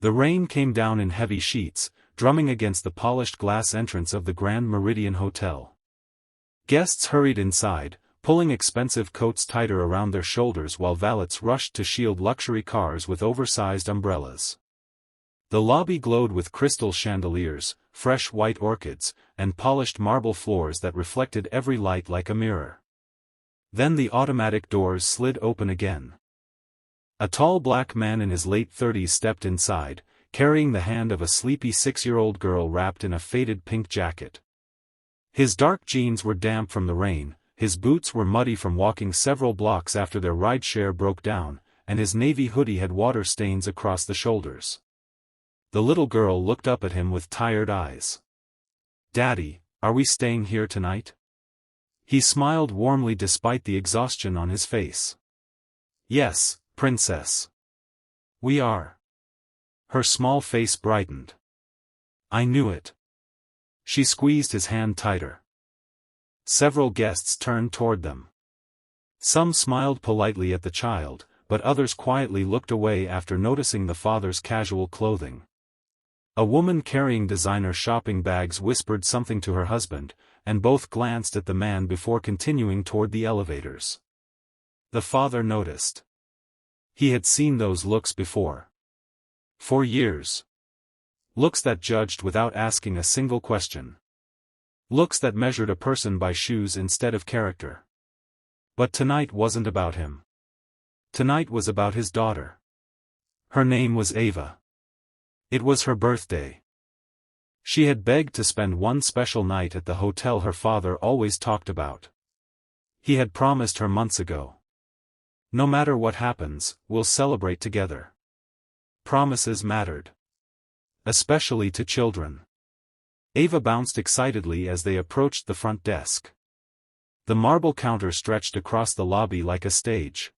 The rain came down in heavy sheets, drumming against the polished glass entrance of the Grand Meridian Hotel. Guests hurried inside, pulling expensive coats tighter around their shoulders while valets rushed to shield luxury cars with oversized umbrellas. The lobby glowed with crystal chandeliers, fresh white orchids, and polished marble floors that reflected every light like a mirror. Then the automatic doors slid open again. A tall black man in his late 30s stepped inside, carrying the hand of a sleepy 6-year-old girl wrapped in a faded pink jacket. His dark jeans were damp from the rain, his boots were muddy from walking several blocks after their rideshare broke down, and his navy hoodie had water stains across the shoulders. The little girl looked up at him with tired eyes. "Daddy, are we staying here tonight?" He smiled warmly despite the exhaustion on his face. "Yes, Princess. We are." Her small face brightened. "I knew it." She squeezed his hand tighter. Several guests turned toward them. Some smiled politely at the child, but others quietly looked away after noticing the father's casual clothing. A woman carrying designer shopping bags whispered something to her husband, and both glanced at the man before continuing toward the elevators. The father noticed. He had seen those looks before. For years. Looks that judged without asking a single question. Looks that measured a person by shoes instead of character. But tonight wasn't about him. Tonight was about his daughter. Her name was Ava. It was her birthday. She had begged to spend one special night at the hotel her father always talked about. He had promised her months ago. "No matter what happens, we'll celebrate together." Promises mattered. Especially to children. Ava bounced excitedly as they approached the front desk. The marble counter stretched across the lobby like a stage.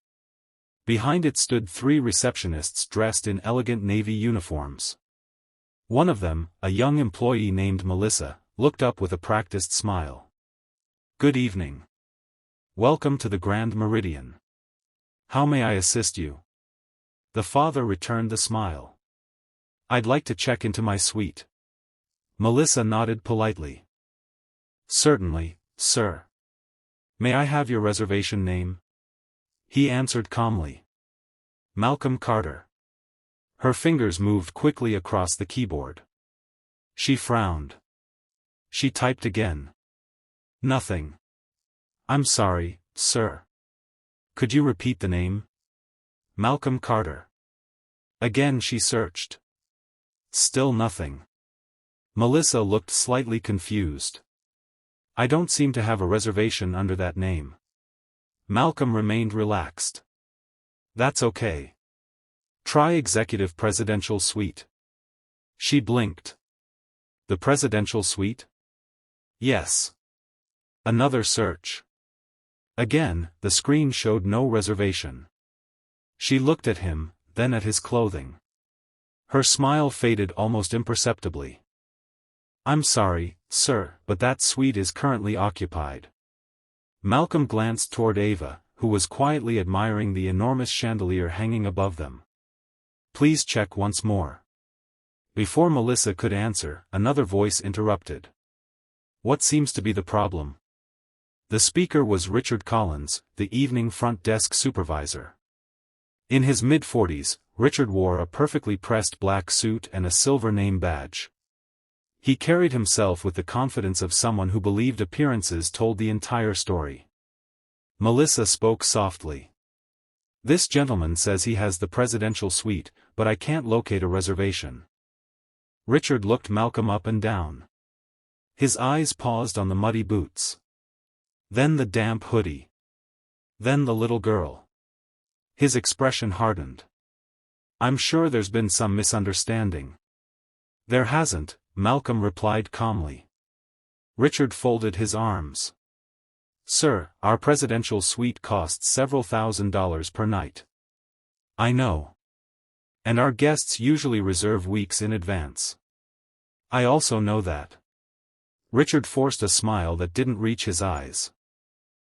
Behind it stood 3 receptionists dressed in elegant navy uniforms. One of them, a young employee named Melissa, looked up with a practiced smile. "Good evening. Welcome to the Grand Meridian. How may I assist you?" The father returned the smile. "I'd like to check into my suite." Melissa nodded politely. "Certainly, sir. May I have your reservation name?" He answered calmly. "Malcolm Carter." Her fingers moved quickly across the keyboard. She frowned. She typed again. "Nothing. I'm sorry, sir. Could you repeat the name?" "Malcolm Carter." Again she searched. Still nothing. Melissa looked slightly confused. "I don't seem to have a reservation under that name." Malcolm remained relaxed. "That's okay. Try Executive Presidential Suite." She blinked. "The Presidential Suite?" "Yes." Another search. Again, the screen showed no reservation. She looked at him, then at his clothing. Her smile faded almost imperceptibly. "I'm sorry, sir, but that suite is currently occupied." Malcolm glanced toward Ava, who was quietly admiring the enormous chandelier hanging above them. "Please check once more." Before Melissa could answer, another voice interrupted. "What seems to be the problem?" The speaker was Richard Collins, the evening front desk supervisor. In his mid-40s, Richard wore a perfectly pressed black suit and a silver name badge. He carried himself with the confidence of someone who believed appearances told the entire story. Melissa spoke softly. "This gentleman says he has the presidential suite, but I can't locate a reservation." Richard looked Malcolm up and down. His eyes paused on the muddy boots. Then the damp hoodie. Then the little girl. His expression hardened. "I'm sure there's been some misunderstanding." "There hasn't," Malcolm replied calmly. Richard folded his arms. "Sir, our presidential suite costs several $1,000s per night." "I know. And our guests usually reserve weeks in advance." "I also know that." Richard forced a smile that didn't reach his eyes.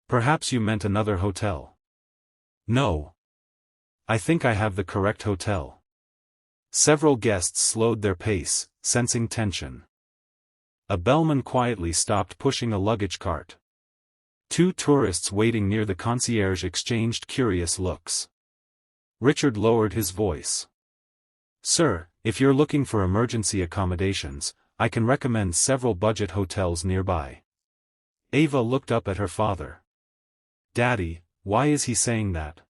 "Perhaps you meant another hotel." "No. I think I have the correct hotel." Several guests slowed their pace, sensing tension. A bellman quietly stopped pushing a luggage cart. Two tourists waiting near the concierge exchanged curious looks. Richard lowered his voice. "Sir, if you're looking for emergency accommodations, I can recommend several budget hotels nearby." Ava looked up at her father. "Daddy, why is he saying that?"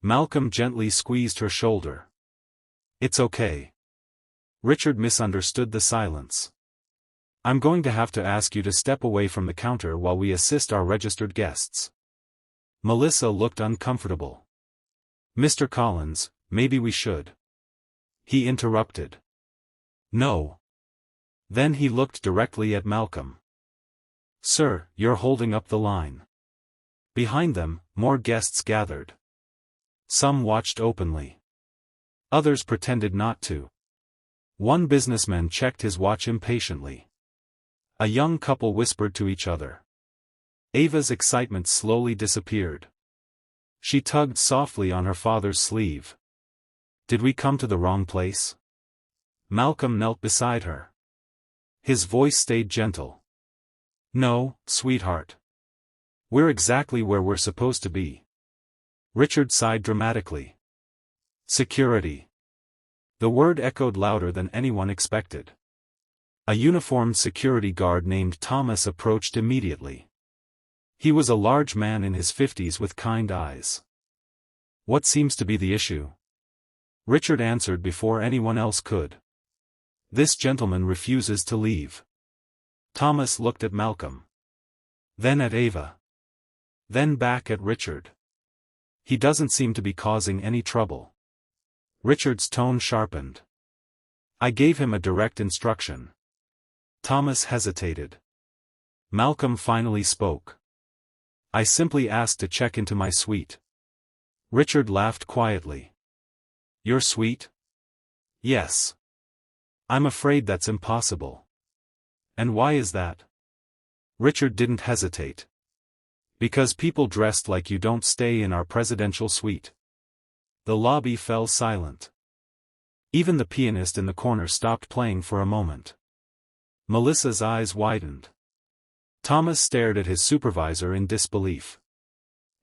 Malcolm gently squeezed her shoulder. "It's okay." Richard misunderstood the silence. "I'm going to have to ask you to step away from the counter while we assist our registered guests." Melissa looked uncomfortable. "Mr. Collins, maybe we should." He interrupted. "No." Then he looked directly at Malcolm. "Sir, you're holding up the line." Behind them, more guests gathered. Some watched openly. Others pretended not to. One businessman checked his watch impatiently. A young couple whispered to each other. Ava's excitement slowly disappeared. She tugged softly on her father's sleeve. "Did we come to the wrong place?" Malcolm knelt beside her. His voice stayed gentle. "No, sweetheart. We're exactly where we're supposed to be." Richard sighed dramatically. "Security." The word echoed louder than anyone expected. A uniformed security guard named Thomas approached immediately. He was a large man in his 50s with kind eyes. "What seems to be the issue?" Richard answered before anyone else could. "This gentleman refuses to leave." Thomas looked at Malcolm. Then at Ava. Then back at Richard. "He doesn't seem to be causing any trouble." Richard's tone sharpened. "I gave him a direct instruction." Thomas hesitated. Malcolm finally spoke. "I simply asked to check into my suite." Richard laughed quietly. "Your suite?" "Yes." "I'm afraid that's impossible." "And why is that?" Richard didn't hesitate. "Because people dressed like you don't stay in our presidential suite." The lobby fell silent. Even the pianist in the corner stopped playing for a moment. Melissa's eyes widened. Thomas stared at his supervisor in disbelief.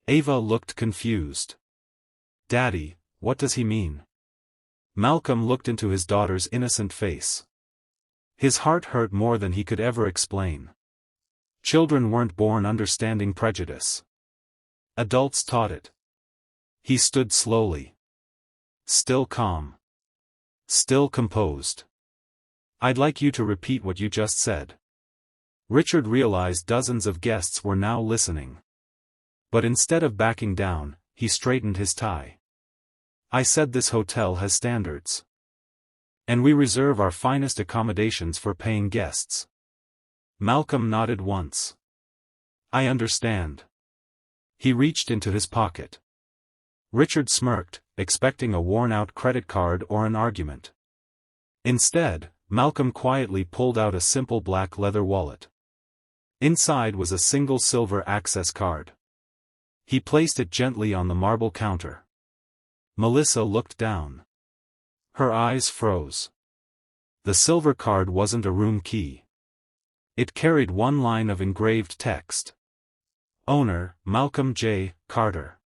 Ava looked confused. "Daddy, what does he mean?" Malcolm looked into his daughter's innocent face. His heart hurt more than he could ever explain. Children weren't born understanding prejudice. Adults taught it. He stood slowly. Still calm. Still composed. "I'd like you to repeat what you just said." Richard realized dozens of guests were now listening. But instead of backing down, he straightened his tie. "I said this hotel has standards. And we reserve our finest accommodations for paying guests." Malcolm nodded once. "I understand." He reached into his pocket. Richard smirked, expecting a worn-out credit card or an argument. Instead, Malcolm quietly pulled out a simple black leather wallet. Inside was a single silver access card. He placed it gently on the marble counter. Melissa looked down. Her eyes froze. The silver card wasn't a room key. It carried one line of engraved text. "Owner, Malcolm J. Carter."